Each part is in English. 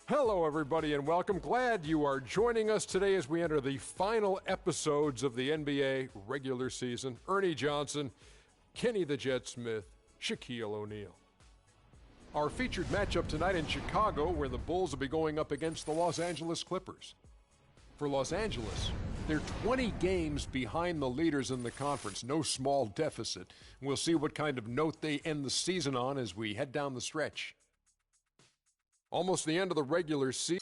Hello, everybody, and welcome. Glad you are joining us today as we enter the final episodes of the NBA regular season. Ernie Johnson, Kenny the Jet Smith, Shaquille O'Neal. Our featured matchup tonight in Chicago, where the Bulls will be going up against the Los Angeles Clippers. For Los Angeles, they're 20 games behind the leaders in the conference, no small deficit. We'll see what kind of note they end the season on as we head down the stretch. Almost the end of the regular season.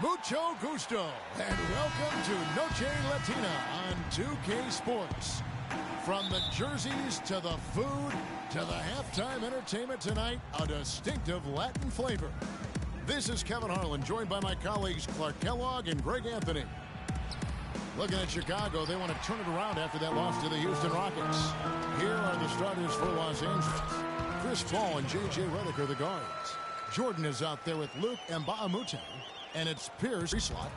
Mucho gusto, and welcome to Noche Latina on 2K Sports. From the jerseys to the food to the halftime entertainment tonight, a distinctive Latin flavor. This is Kevin Harlan, joined by my colleagues Clark Kellogg and Greg Anthony. Looking at Chicago, they want to turn it around after that loss to the Houston Rockets. Here are the starters for Los Angeles. Chris Paul and J.J. Redick are the guards. Jordan is out there with Luke Mbah-a-Moute. And it's Pierce slot.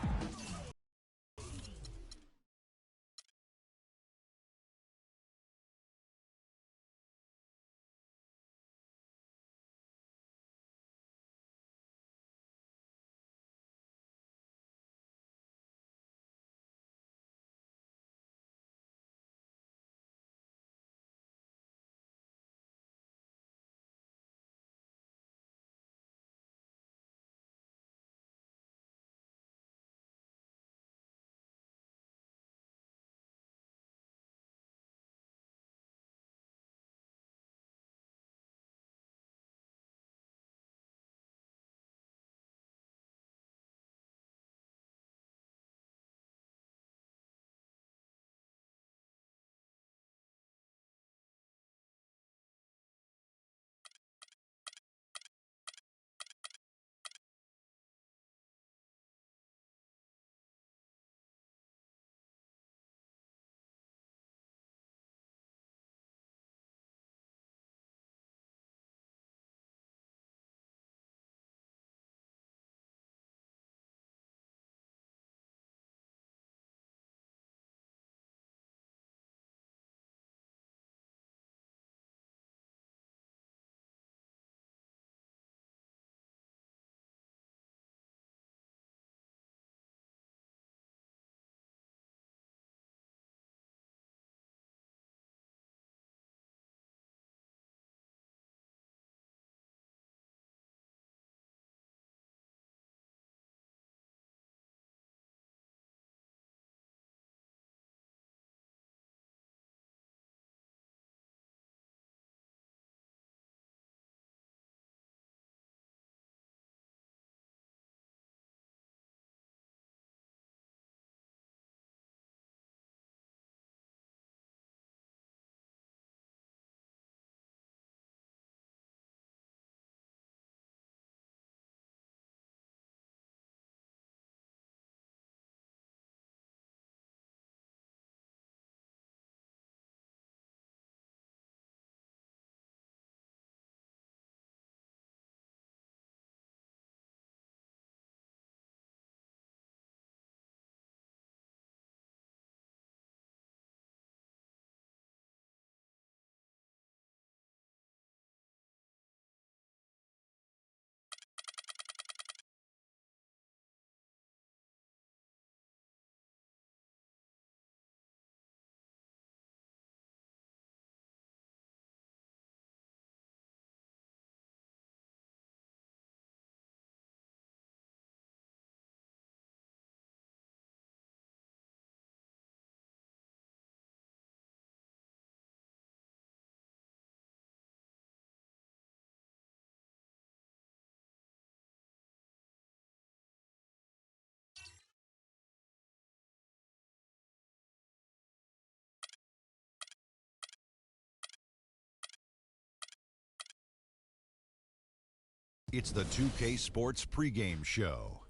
It's the 2K Sports pregame show.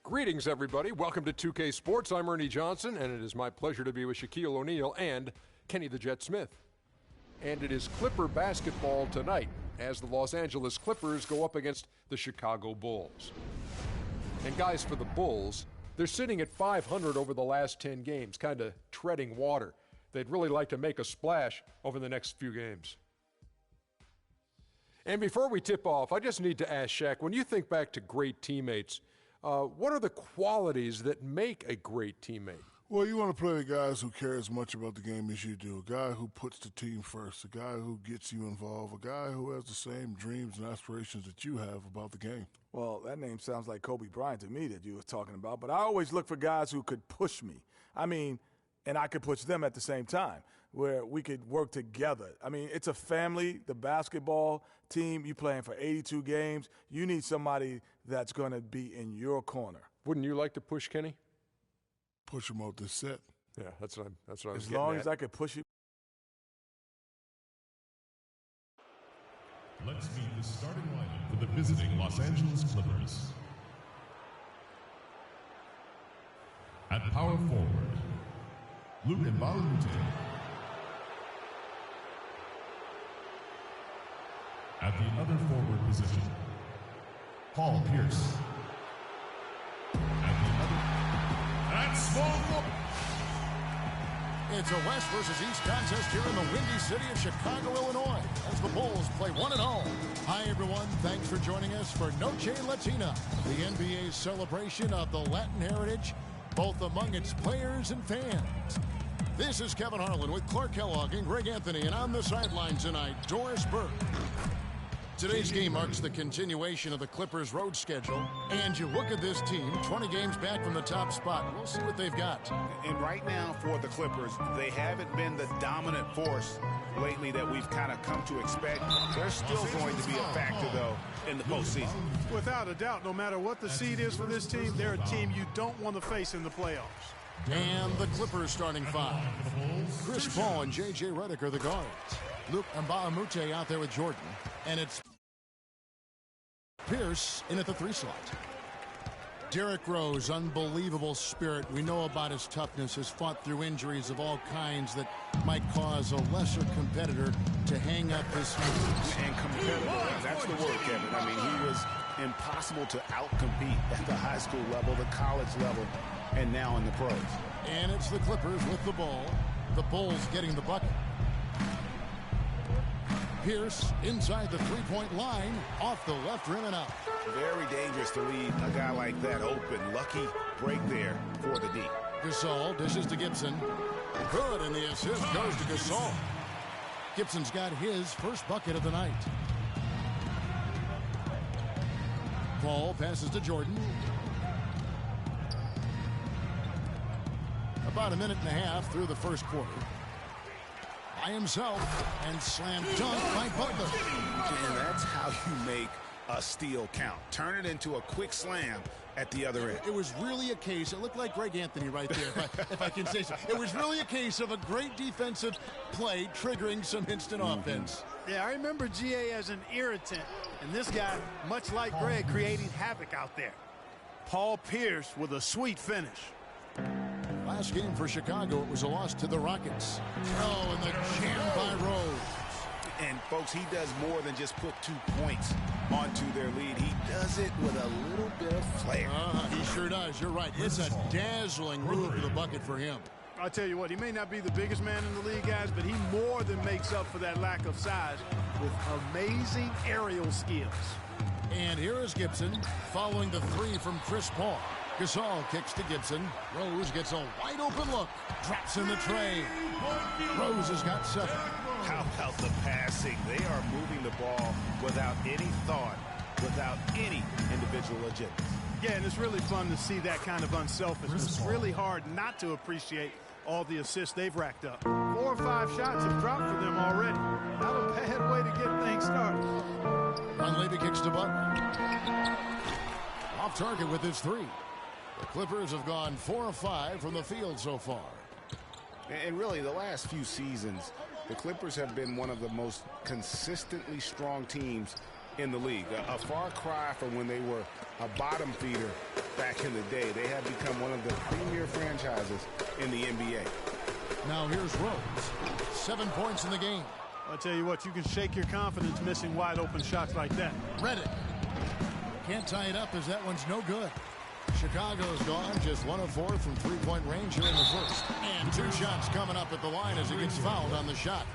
Greetings, everybody. Welcome to 2K Sports. I'm Ernie Johnson, and it is my pleasure to be with Shaquille O'Neal and Kenny the Jet Smith. And it is Clipper basketball tonight as the Los Angeles Clippers go up against the Chicago Bulls. And guys, for the Bulls, they're sitting at 500 over the last 10 games, kind of treading water. They'd really like to make a splash over the next few games. And before we tip off, I just need to ask Shaq, when you think back to great teammates, what are the qualities that make a great teammate? Well, you want to play with guys who care as much about the game as you do, a guy who puts the team first, a guy who gets you involved, a guy who has the same dreams and aspirations that you have about the game. Well, that name sounds like Kobe Bryant to me that you were talking about, but I always look for guys who could push me. And I could push them at the same time, where we could work together. It's a family, the basketball team. You playing for 82 games. You need somebody that's going to be in your corner. Wouldn't you like to push Kenny? Push him off the set. Yeah, that's what I was getting at. As long as I could push you. Let's meet the starting lineup for the visiting Los Angeles Clippers. At power forward, Luke Mbalute. At the other forward position, Paul Pierce. At small forward. It's a West versus East contest here in the windy city of Chicago, Illinois, as the Bulls play 1-0. Hi, everyone. Thanks for joining us for Noche Latina, the NBA's celebration of the Latin heritage, both among its players and fans. This is Kevin Harlan with Clark Kellogg and Greg Anthony, and on the sidelines tonight, Doris Burke. Today's game marks the continuation of the Clippers' road schedule, and you look at this team, 20 games back from the top spot. We'll see what they've got. And right now for the Clippers, they haven't been the dominant force lately that we've kind of come to expect. They're still going to be a factor, though, in the postseason. Without a doubt, no matter what the seed is for this team, they're a team you don't want to face in the playoffs. And the Clippers starting five. Chris Paul and J.J. Redick are the guards. Luke Mbalute out there with Jordan. And it's Pierce in at the 3 slot. Derrick Rose, unbelievable spirit. We know about his toughness, has fought through injuries of all kinds that might cause a lesser competitor to hang up his heels. And competitive, that's the word, Kevin. He was impossible to outcompete at the high school level, the college level, and now in the pros. And it's the Clippers with the ball. The Bulls getting the bucket. Pierce inside the three-point line, off the left rim and out. Very dangerous to leave a guy like that open. Lucky break there for the D. Gasol dishes to Gibson. Good, and the assist goes to Gasol. Gibson's got his first bucket of the night. Paul passes to Jordan. About a minute and a half through the first quarter. By himself, and slam dunk by Butler. And that's how you make a steal count. Turn it into a quick slam at the other end. It was really a case, it looked like Greg Anthony right there, if I can say so. It was really a case of a great defensive play triggering some instant offense. Yeah, I remember GA as an irritant, and this guy, much like Greg, creating havoc out there. Paul Pierce with a sweet finish. Last game for Chicago, it was a loss to the Rockets. Oh, and the jam by Rose. And, folks, he does more than just put 2 points onto their lead. He does it with a little bit of flair. He sure does. You're right. It's a dazzling move to the bucket for him. I'll tell you what, he may not be the biggest man in the league, guys, but he more than makes up for that lack of size with amazing aerial skills. And here is Gibson following the 3 from Chris Paul. Gasol kicks to Gibson. Rose gets a wide open look. Drops in the tray. Rose has got 7. How about the passing? They are moving the ball without any thought, without any individual agenda. Yeah, and it's really fun to see that kind of unselfishness. It's really hard not to appreciate all the assists they've racked up. 4 or 5 shots have dropped for them already. Not a bad way to get things started. Dunleavy kicks to Butler. Off target with his 3. The Clippers have gone 4 of 5 from the field so far. And really, the last few seasons, the Clippers have been one of the most consistently strong teams in the league. A far cry from when they were a bottom feeder back in the day. They have become one of the premier franchises in the NBA. Now here's Rose. 7 points in the game. I'll tell you what, you can shake your confidence missing wide open shots like that. Redick. Can't tie it up as that one's no good. Chicago's gone just 1 of 4 from three-point range here in the first. And 2 shots coming up at the line as he gets fouled on the shot.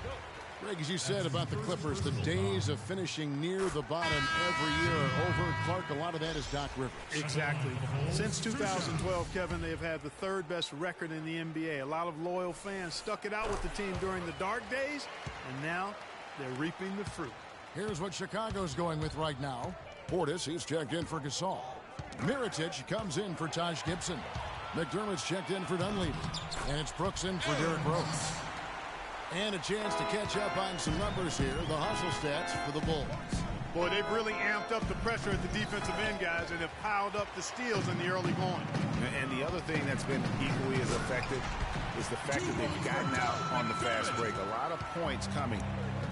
Greg, as you said about the Clippers, the days of finishing near the bottom every year are over. Clark, a lot of that is Doc Rivers. Exactly. Since 2012, Kevin, they have had the 3rd best record in the NBA. A lot of loyal fans stuck it out with the team during the dark days, and now they're reaping the fruit. Here's what Chicago's going with right now. Portis, he's checked in for Gasol. Mirotic comes in for Taj Gibson. McDermott's checked in for Dunleavy. And it's Brooks in for Derrick Rose. And a chance to catch up on some numbers here. The hustle stats for the Bulls. Boy, they've really amped up the pressure at the defensive end, guys, and have piled up the steals in the early going. And the other thing that's been equally as effective is the fact that they've gotten out on the fast break. A lot of points coming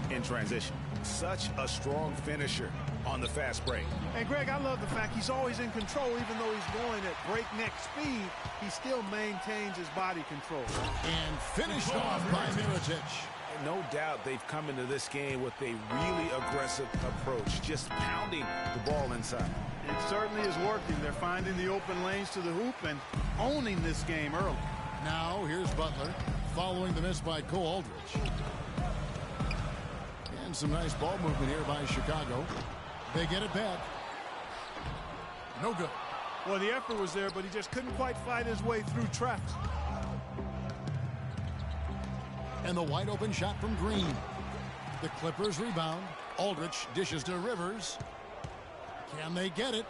in transition. Such a strong finisher on the fast break. And Greg, I love the fact he's always in control. Even though he's going at breakneck speed, he still maintains his body control. And finished off by Mirotic. No doubt they've come into this game with a really aggressive approach, just pounding the ball inside. It certainly is working. They're finding the open lanes to the hoop and owning this game early. Now here's Butler following the miss by Cole Aldridge. And some nice ball movement here by Chicago. They get it back. No good. Well, the effort was there, but he just couldn't quite fight his way through traffic. And the wide open shot from Green. The Clippers rebound. Aldridge dishes to Rivers. Can they get it?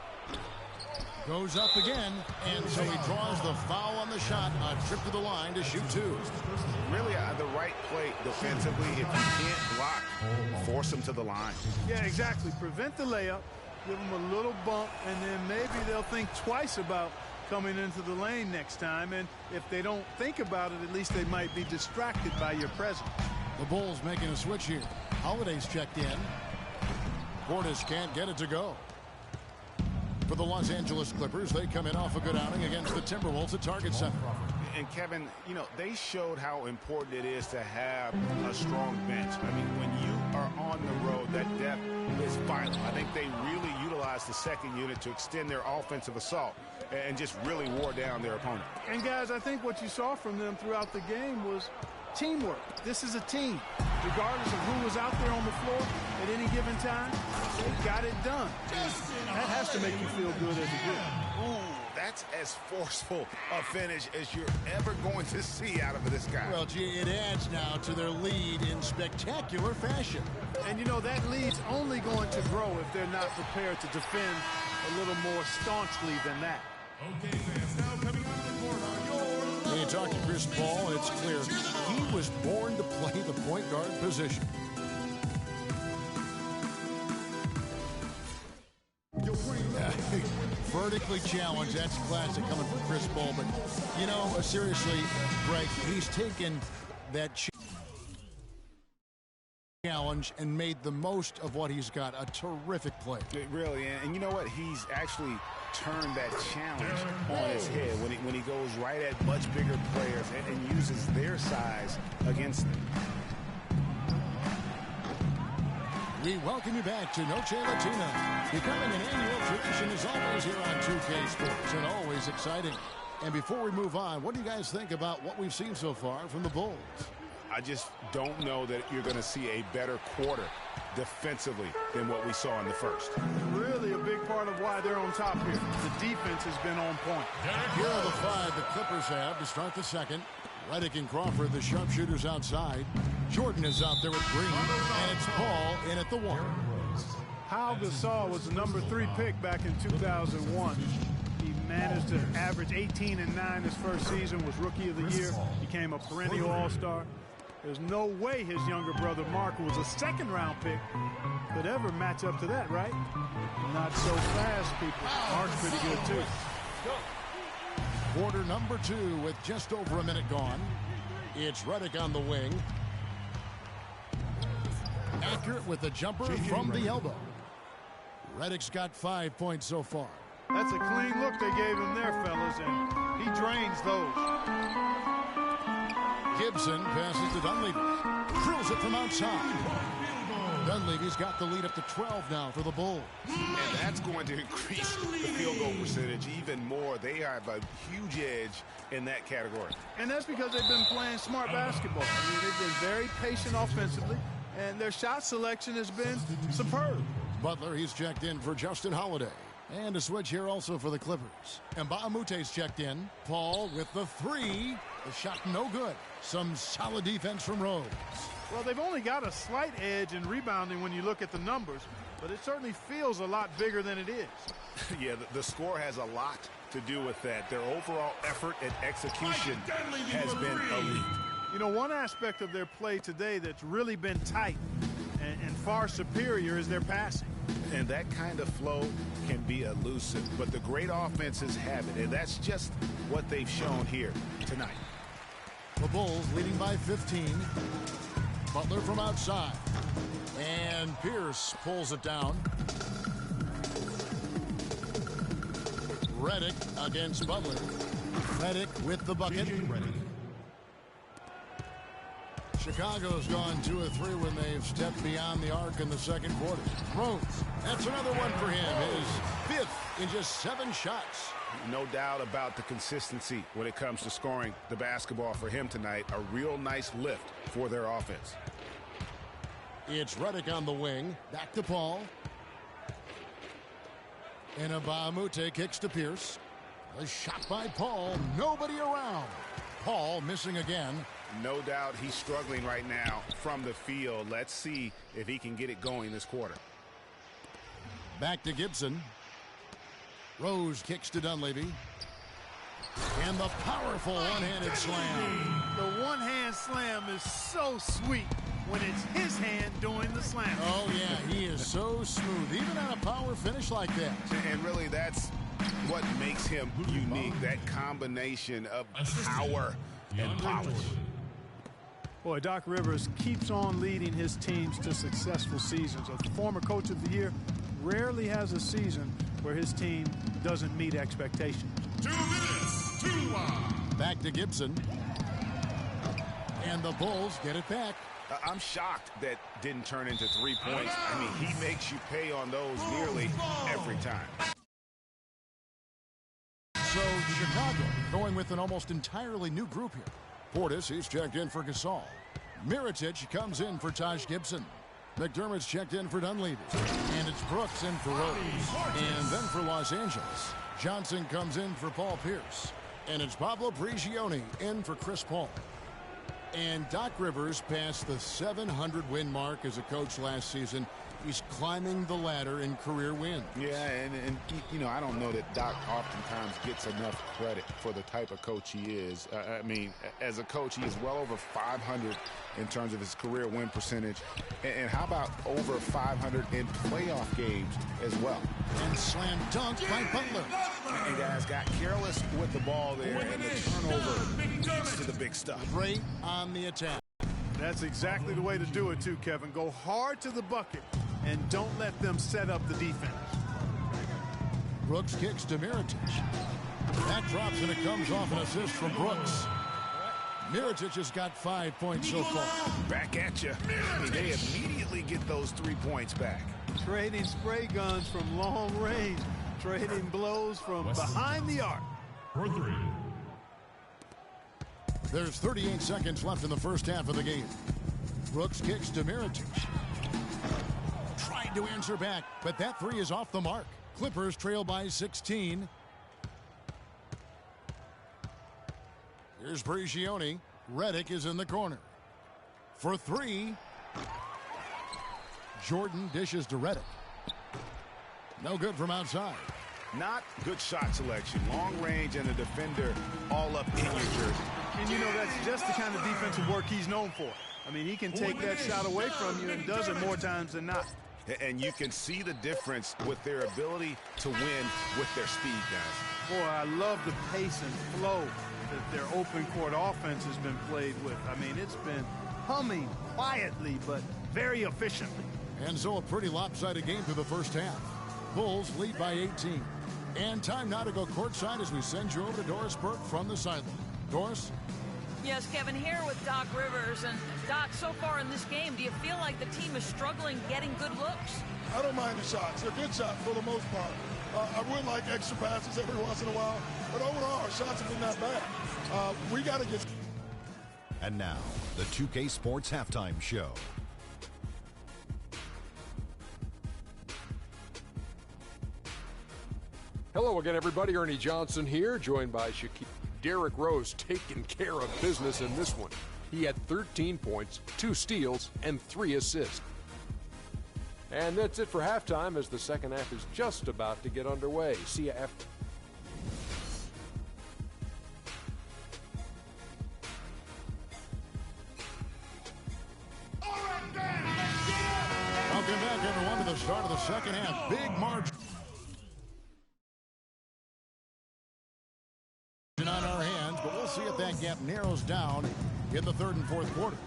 Goes up again, and so he draws the foul on the shot. A trip to the line to shoot 2. Really the right play defensively. If you can't block, force them to the line. Yeah, exactly. Prevent the layup, give them a little bump, and then maybe they'll think twice about coming into the lane next time. And if they don't think about it, at least they might be distracted by your presence. The Bulls making a switch here. Holiday's checked in. Portis can't get it to go. For the Los Angeles Clippers, they come in off a good outing against the Timberwolves at Target Center. And Kevin, you know, they showed how important it is to have a strong bench. I mean, when you are on the road, that depth is vital. I think they really utilized the second unit to extend their offensive assault and just really wore down their opponent. And guys, I think what you saw from them throughout the game was teamwork. This is a team. Regardless of who was out there on the floor at any given time, they got it done. That has to make you feel good as a group. Ooh, that's as forceful a finish as you're ever going to see out of this guy. Well, gee, it adds now to their lead in spectacular fashion. And, you know, that lead's only going to grow if they're not prepared to defend a little more staunchly than that. Okay, fans, now coming out of the court on your When you talk to Chris Paul, it's clear he was born to play the point guard position. Vertically challenged, that's classic coming from Chris Paul. But, you know, seriously, Greg, he's taken that challenge and made the most of what he's got. A terrific play. Really, and you know what? He's actually turned that challenge on his head when he goes right at much bigger players and uses their size against them. We welcome you back to Noche Latina, becoming an annual tradition as always here on 2K Sports, and always exciting. And before we move on, what do you guys think about what we've seen so far from the Bulls? I just don't know that you're going to see a better quarter defensively than what we saw in the first. Really a big part of why they're on top here. The defense has been on point. Here are the 5 the Clippers have to start the second. Redick and Crawford, the sharpshooters outside. Jordan is out there with Green, and it's Paul in at the 1. Pau Gasol was the number 3 pick back in 2001. He managed to average 18 and 9 his first season, was Rookie of the Year, became a perennial All-Star. There's no way his younger brother Mark, who was a second-round pick, could ever match up to that, right? Not so fast, people. Mark's pretty good, too. Quarter number 2 with just over a minute gone. It's Redick on the wing. Accurate with the jumper from the elbow. Redick's got 5 points so far. That's a clean look they gave him there, fellas, and he drains those. Gibson passes to Dunleavy. Drills it from outside. Dunleavy's got the lead up to 12 now for the Bulls. And that's going to increase the field goal percentage even more. They have a huge edge in that category. And that's because they've been playing smart basketball. I mean, they've been very patient offensively, and their shot selection has been superb. Butler, he's checked in for Justin Holiday. And a switch here also for the Clippers. And Mbah a Moute's checked in. Paul with the three. The shot no good. Some solid defense from Rose. Well, they've only got a slight edge in rebounding when you look at the numbers, but it certainly feels a lot bigger than it is. Yeah, the score has a lot to do with that. Their overall effort and execution has been elite. You know, one aspect of their play today that's really been tight and far superior is their passing. And that kind of flow can be elusive, but the great offenses have it, and that's just what they've shown here tonight. The Bulls leading by 15. Butler from outside. And Pierce pulls it down. Redick against Butler. Redick with the bucket. Chicago's gone 2 of 3 when they've stepped beyond the arc in the second quarter. Rose, that's another one for him. His 5th in just 7 shots. No doubt about the consistency when it comes to scoring the basketball for him tonight. A real nice lift for their offense. It's Redick on the wing. Back to Paul. And Mbah a Moute kicks to Pierce. A shot by Paul. Nobody around. Paul missing again. No doubt he's struggling right now from the field. Let's see if he can get it going this quarter. Back to Gibson. Rose kicks to Dunleavy. And the powerful one-handed slam. The one-hand slam is so sweet when it's his hand doing the slam. Oh, yeah, he is so smooth, even on a power finish like that. And really, that's what makes him unique, that combination of power and polish. Boy, Doc Rivers keeps on leading his teams to successful seasons. A former coach of the year rarely has a season where his team doesn't meet expectations. 2 minutes, 2 Back to Gibson. And the Bulls get it back. I'm shocked that didn't turn into 3 points. I mean, he makes you pay on those nearly every time. So Chicago going with an almost entirely new group here. Portis, he's checked in for Gasol. Mirotic comes in for Taj Gibson. McDermott's checked in for Dunleavy. And it's Brooks in for Rose. And then for Los Angeles, Johnson comes in for Paul Pierce. And it's Pablo Prigioni in for Chris Paul. And Doc Rivers passed the 700-win mark as a coach last season. He's climbing the ladder in career wins. Yeah, and you know, I don't know that Doc oftentimes gets enough credit for the type of coach he is. I mean, as a coach, he is well over 500 in terms of his career win percentage. And how about over 500 in playoff games as well? And slam dunk by Butler. And guys got careless with the ball there, and the turnover leads to the big stuff. Great on the attack. That's exactly the way to do it, too, Kevin. Go hard to the bucket and don't let them set up the defense. Brooks kicks to Mirotic. That drops, and it comes off an assist from Brooks. Mirotic has got 5 points so far. Back at you. I mean, they immediately get those 3 points back. Trading spray guns from long range. Trading blows from behind the arc. For 3. There's 38 seconds left in the first half of the game. Brooks kicks to Mirotic. Tried to answer back, but that 3 is off the mark. Clippers trail by 16. Here's Prigioni. Redick is in the corner. For 3. Jordan dishes to Redick. No good from outside. Not good shot selection. Long range and a defender all up in your jersey. And you know, that's just the kind of defensive work he's known for. I mean, he can take that shot away from you and does it more times than not. And you can see the difference with their ability to win with their speed, guys. Boy, I love the pace and flow that their open court offense has been played with. I mean, it's been humming quietly, but very efficiently. And so a pretty lopsided game through the first half. Bulls lead by 18. And time now to go courtside as we send you over to Doris Burke from the sideline. Doris? Yes, Kevin, here with Doc Rivers. And Doc, so far in this game, do you feel like the team is struggling getting good looks? I don't mind the shots. They're good shots for the most part. I would like extra passes every once in a while, but overall, our shots have been not bad. We got to get... And now, the 2K Sports Halftime Show. Hello again, everybody. Ernie Johnson here, joined by Shaquille. Derrick Rose taking care of business in this one. He had 13 points, 2 steals, and 3 assists. And that's it for halftime as the second half is just about to get underway. See you after. Welcome back, everyone, to the start of the second half. Big margin on our hands, but we'll see if that gap narrows down in the third and fourth quarters.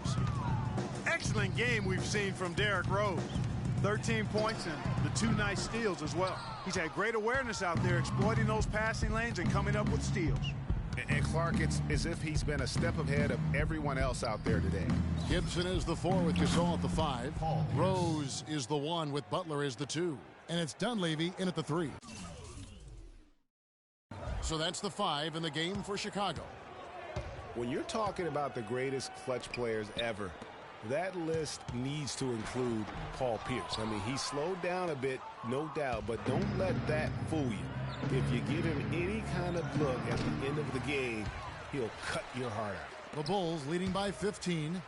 Excellent game we've seen from Derrick Rose. 13 points and the 2 nice steals as well. He's had great awareness out there, exploiting those passing lanes and coming up with steals. And Clark, it's as if he's been a step ahead of everyone else out there today. Gibson is the 4 with Gasol at the 5. Rose is the 1 with Butler as the 2. And it's Dunleavy in at the 3. So that's the 5 in the game for Chicago. When you're talking about the greatest clutch players ever, that list needs to include Paul Pierce. I mean, he slowed down a bit, no doubt, but don't let that fool you. If you give him any kind of look at the end of the game, he'll cut your heart out. The Bulls leading by 15.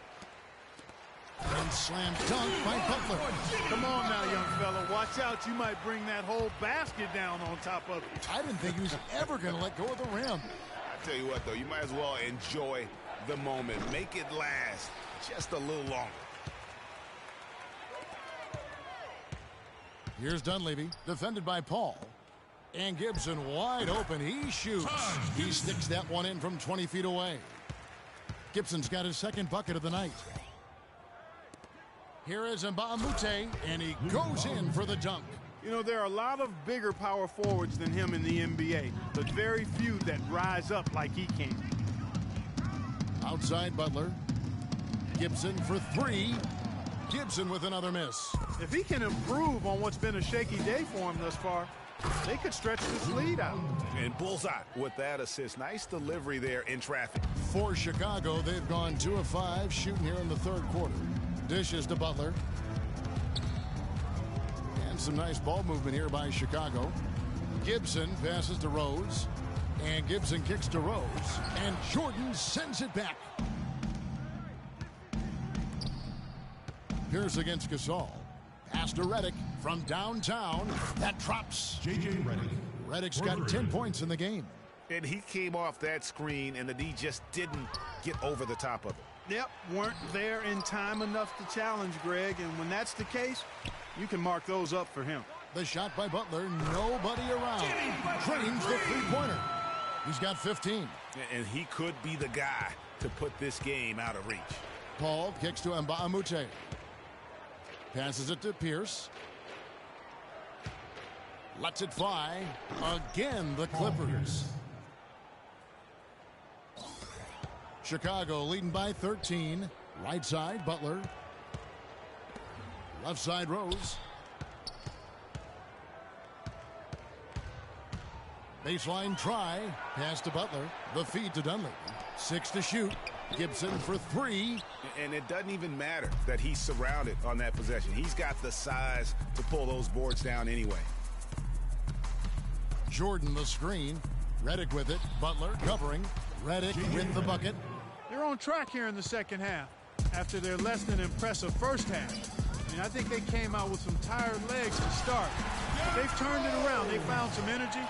And slam dunk by Butler. Come on now, young fella. Watch out. You might bring that whole basket down on top of it. I didn't think he was ever going to let go of the rim. I tell you what, though, you might as well enjoy the moment. Make it last just a little longer. Here's Dunleavy, defended by Paul. And Gibson wide open. He shoots. He sticks that one in from 20 feet away. Gibson's got his second bucket of the night. Here is Mbah a Moute, and he goes in for the dunk. You know, there are a lot of bigger power forwards than him in the NBA, but very few that rise up like he can. Outside Butler. Gibson for 3. Gibson with another miss. If he can improve on what's been a shaky day for him thus far, they could stretch this lead out. And bullseye with that assist. Nice delivery there in traffic. For Chicago, they've gone 2 of 5 shooting here in the third quarter. Dishes to Butler. And some nice ball movement here by Chicago. Gibson passes to Rose. And Gibson kicks to Rose. And Jordan sends it back. Pierce against Gasol. Pass to Redick from downtown. That drops. J.J. Redick. Redick's got 10 points in the game. And he came off that screen, and the D just didn't get over the top of it. Yep, weren't there in time enough to challenge Greg, and when that's the case, you can mark those up for him. The shot by Butler, nobody around. Drains the three-pointer. He's got 15. And he could be the guy to put this game out of reach. Paul kicks to Mbah a Moute. Passes it to Pierce. Lets it fly. Again, the Clippers. Chicago leading by 13. Right side, Butler. Left side, Rose. Baseline try. Pass to Butler. The feed to Dunleavy. 6 to shoot. Gibson for 3. And it doesn't even matter that he's surrounded on that possession. He's got the size to pull those boards down anyway. Jordan the screen. Redick with it. Butler covering. Redick with the bucket. They're on track here in the second half after their less than impressive first half. I mean, I think they came out with some tired legs to start. But they've turned it around. They found some energy,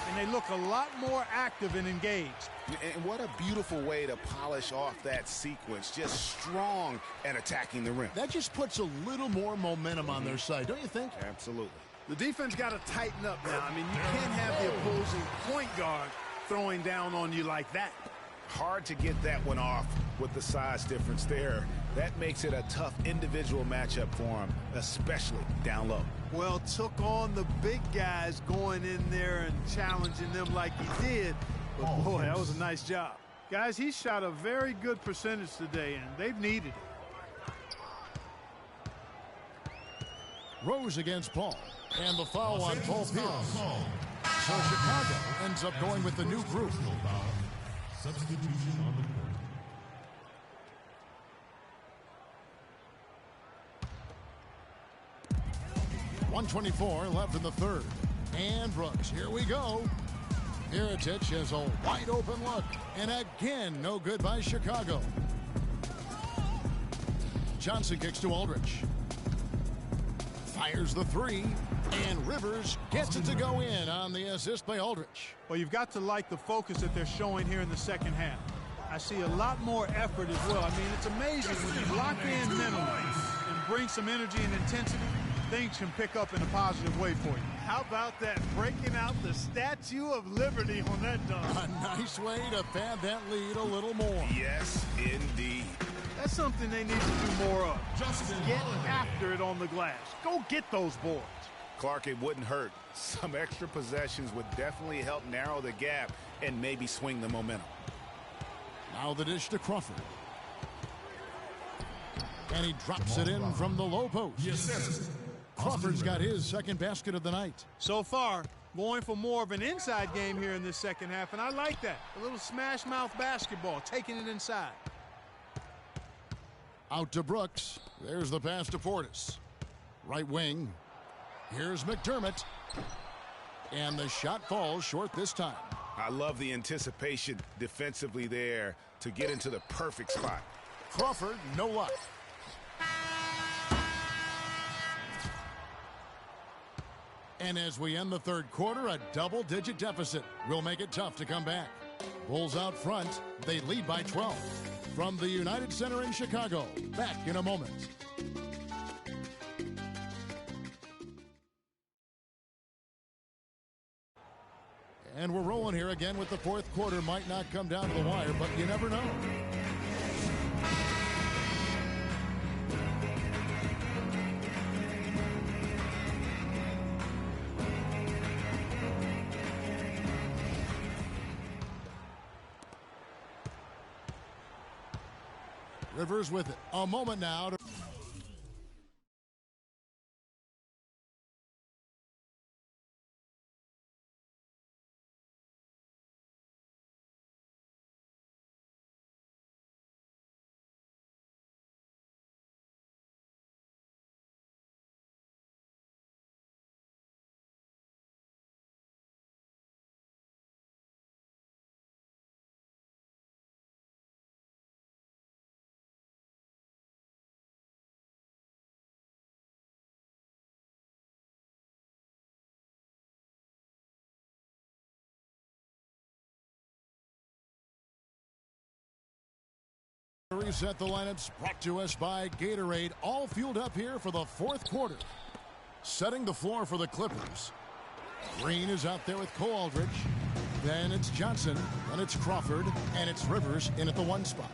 and they look a lot more active and engaged. And what a beautiful way to polish off that sequence. Just strong at attacking the rim. That just puts a little more momentum on their side, don't you think? Absolutely. The defense got to tighten up now. I mean, you can't have the opposing point guard throwing down on you like that. Hard to get that one off with the size difference there. That makes it a tough individual matchup for him, especially down low. Well, took on the big guys going in there and challenging them like he did. But boy, that was a nice job. Guys, he shot a very good percentage today, and they've needed it. Rose against Paul. And the foul on Paul Pierce. So Chicago ends up going with the new group. Substitution on the court. 1:24 left in the third. And Brooks, here we go. Mirotic has a wide open look. And again, no good by Chicago. Johnson kicks to Aldridge. Fires the three. And Rivers gets it to go in on the assist by Aldridge. Well, you've got to like the focus that they're showing here in the second half. I see a lot more effort as well. I mean, it's amazing when you lock in mentally and bring some energy and intensity, things can pick up in a positive way for you. How about that, breaking out the Statue of Liberty on that dunk? A nice way to pad that lead a little more. Yes, indeed. That's something they need to do more of. Just get after it on the glass. Go get those boards. Clark, it wouldn't hurt. Some extra possessions would definitely help narrow the gap and maybe swing the momentum. Now the dish to Crawford. And he drops it in from the low post. Yes. Crawford's got his second basket of the night. So far, going for more of an inside game here in this second half, and I like that. A little smash mouth basketball, taking it inside. Out to Brooks. There's the pass to Portis. Right wing. Here's McDermott. And the shot falls short this time. I love the anticipation defensively there to get into the perfect spot. Crawford, no luck. And as we end the third quarter, a double-digit deficit will make it tough to come back. Bulls out front. They lead by 12. From the United Center in Chicago, back in a moment. And we're rolling here again with the fourth quarter. Might not come down to the wire, but you never know. Rivers with it. A moment now to reset the lineups brought to us by Gatorade, all fueled up here for the fourth quarter. Setting the floor for the Clippers. Green is out there with Cole Aldridge. Then it's Johnson, then it's Crawford, and it's Rivers in at the one spot.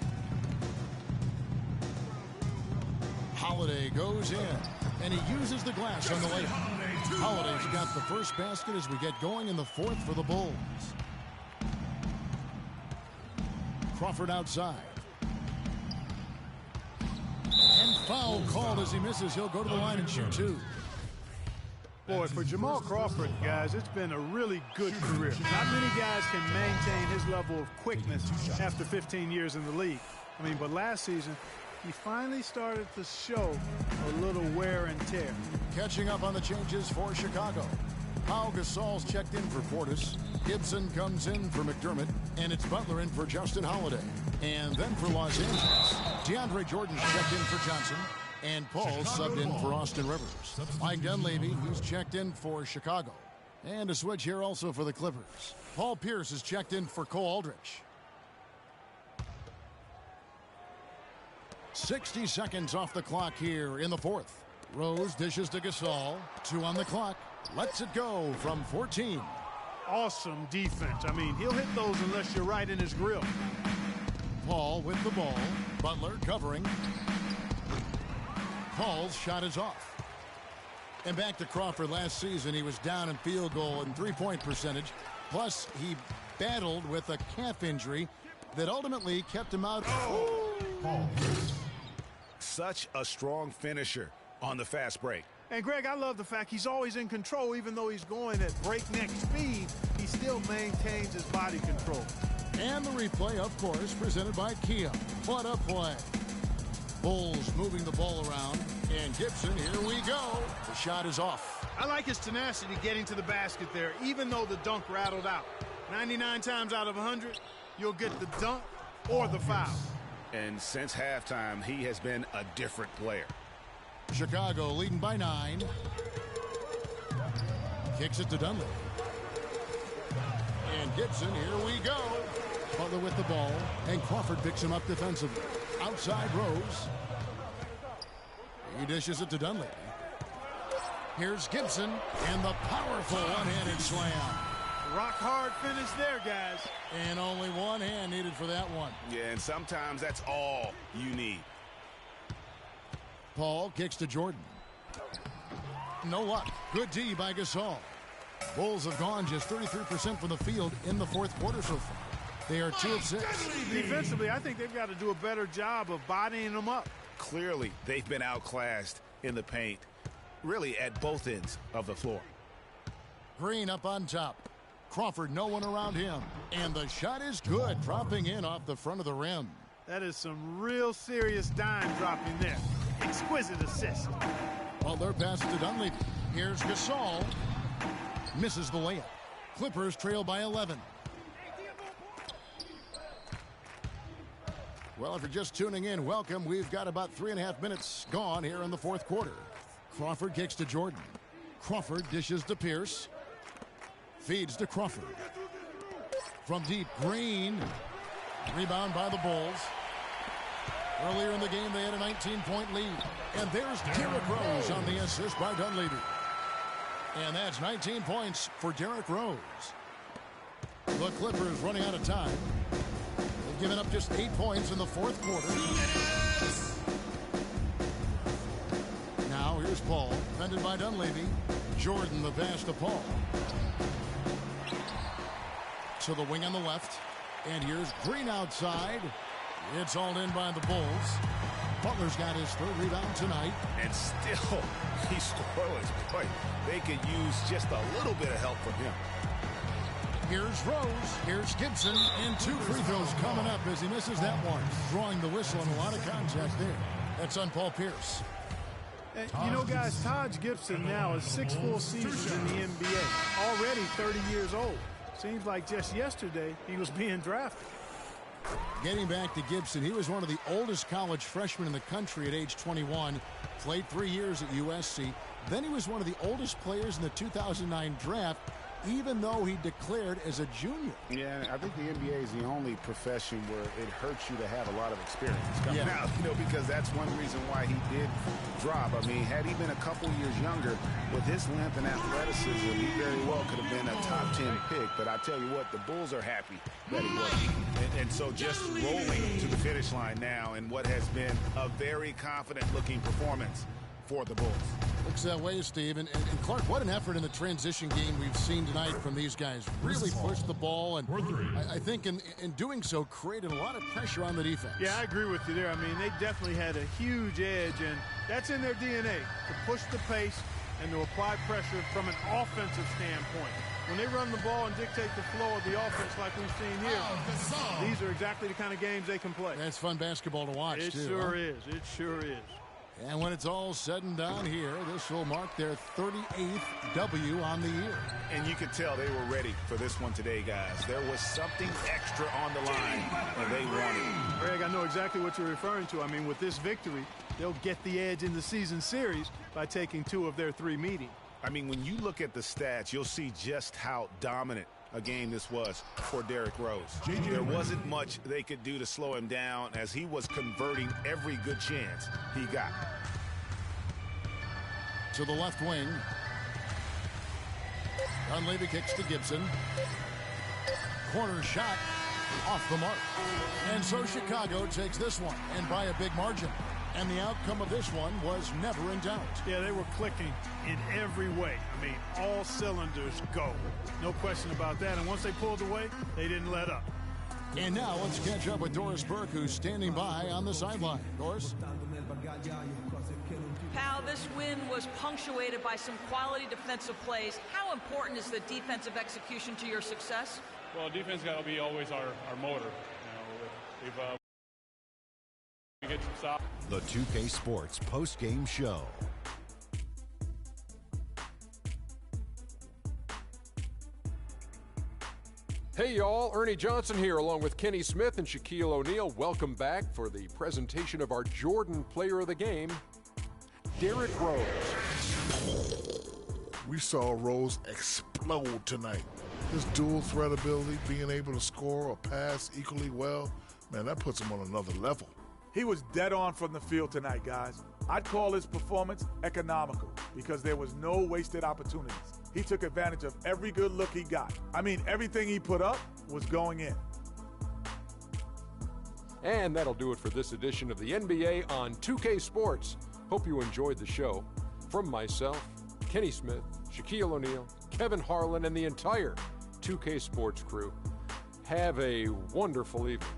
Holiday goes in, and he uses the glass on the layup. Holiday's got the first basket as we get going in the fourth for the Bulls. Crawford outside. And foul called as he misses. He'll go to the line and shoot two. Boy, for Jamal Crawford, guys, it's been a really good career. Not many guys can maintain his level of quickness after 15 years in the league. I mean, but last season, he finally started to show a little wear and tear. Catching up on the changes for Chicago. Pau Gasol's checked in for Portis. Gibson comes in for McDermott. And it's Butler in for Justin Holiday. And then for Los Angeles, DeAndre Jordan's checked in for Johnson. And Paul subbed in for Austin Rivers. Mike Dunleavy, who's checked in for Chicago. And a switch here also for the Clippers. Paul Pierce is checked in for Cole Aldridge. 60 seconds off the clock here in the fourth. Rose dishes to Gasol. 2 on the clock. Lets it go from 14. Awesome defense. I mean, he'll hit those unless you're right in his grill. Paul with the ball. Butler covering. Paul's shot is off. And back to Crawford last season, he was down in field goal and three-point percentage. Plus, he battled with a calf injury that ultimately kept him out. Paul. Such a strong finisher on the fast break. And, Greg, I love the fact he's always in control. Even though he's going at breakneck speed, he still maintains his body control. And the replay, of course, presented by Kia. What a play. Bulls moving the ball around. And Gibson, here we go. The shot is off. I like his tenacity getting to the basket there, even though the dunk rattled out. 99 times out of 100, you'll get the dunk or the foul. And since halftime, he has been a different player. Chicago leading by 9. Kicks it to Dunleavy. And Gibson, here we go. Butler with the ball, and Crawford picks him up defensively. Outside Rose. He dishes it to Dunleavy. Here's Gibson, and the powerful one-handed slam. Rock hard finish there, guys. And only one hand needed for that one. Yeah, and sometimes that's all you need. Paul kicks to Jordan. No luck. Good D by Gasol. Bulls have gone just 33% from the field in the fourth quarter so far. They are 2 of 6. Defensively, I think they've got to do a better job of bodying them up. Clearly, they've been outclassed in the paint, really at both ends of the floor. Green up on top. Crawford, no one around him. And the shot is good, dropping in off the front of the rim. That is some real serious dime dropping there. Exquisite assist. Butler passes to Dunleavy. Here's Gasol. Misses the layup. Clippers trail by 11. Well, if you're just tuning in, welcome. We've got about 3.5 minutes gone here in the fourth quarter. Crawford kicks to Jordan. Crawford dishes to Pierce. Feeds to Crawford. From deep, Green. Rebound by the Bulls. Earlier in the game, they had a 19-point lead. And there's Derrick Rose on the assist by Dunleavy. And that's 19 points for Derrick Rose. The Clippers running out of time. They've given up just 8 points in the fourth quarter. Now here's Paul, defended by Dunleavy. Jordan the pass to Paul. To the wing on the left. And here's Green outside. It's all in by the Bulls. Butler's got his third rebound tonight. And still, he's scoreless. Boy, they could use just a little bit of help from him. Here's Rose. Here's Gibson. And 2 free throws coming up as he misses that one. Drawing the whistle and a lot of contact there. That's on Paul Pierce. You know, guys, Taj Gibson now is 6 full seasons in the NBA. Already 30 years old. Seems like just yesterday he was being drafted. Getting back to Gibson, he was one of the oldest college freshmen in the country at age 21. Played 3 years at USC. Then he was one of the oldest players in the 2009 draft, even though he declared as a junior. Yeah, I think the NBA is the only profession where it hurts you to have a lot of experience coming out, because that's one reason why he did drop. I mean, had he been a couple years younger, with his length and athleticism, he very well could have been a top 10 pick. But I tell you what, the Bulls are happy that he wasn't. And so just rolling to the finish line now in what has been a very confident-looking performance for the Bulls. Looks that way, Steve. And Clark, what an effort in the transition game we've seen tonight from these guys. Really pushed the ball, and I think in doing so created a lot of pressure on the defense. Yeah, I agree with you there. I mean, they definitely had a huge edge, and that's in their DNA, to push the pace and to apply pressure from an offensive standpoint. When they run the ball and dictate the flow of the offense like we've seen here, these are exactly the kind of games they can play. That's fun basketball to watch, too. It sure is. It sure is. And when it's all said and done here, this will mark their 38th W on the year. And you can tell they were ready for this one today, guys. There was something extra on the line, and they wanted it. Greg, I know exactly what you're referring to. I mean, with this victory, they'll get the edge in the season series by taking 2 of their 3 meetings. I mean, when you look at the stats, you'll see just how dominant a game this was for Derrick Rose. There wasn't much they could do to slow him down as he was converting every good chance he got. To the left wing. Dunleavy kicks to Gibson. Corner shot off the mark. And so Chicago takes this one, and by a big margin. And the outcome of this one was never in doubt. Yeah, they were clicking in every way. I mean, all cylinders go. No question about that. And once they pulled away, they didn't let up. And now let's catch up with Doris Burke, who's standing by on the sideline. Doris? Pal, this win was punctuated by some quality defensive plays. How important is the defensive execution to your success? Well, defense got to be always our motor. You know, we get some stop. The 2K Sports post-game show. Hey y'all, Ernie Johnson here along with Kenny Smith and Shaquille O'Neal. Welcome back for the presentation of our Jordan Player of the Game, Derrick Rose. We saw Rose explode tonight. His dual threat ability, being able to score or pass equally well, man, that puts him on another level. He was dead on from the field tonight, guys. I'd call his performance economical because there was no wasted opportunities. He took advantage of every good look he got. I mean, everything he put up was going in. And that'll do it for this edition of the NBA on 2K Sports. Hope you enjoyed the show. From myself, Kenny Smith, Shaquille O'Neal, Kevin Harlan, and the entire 2K Sports crew, have a wonderful evening.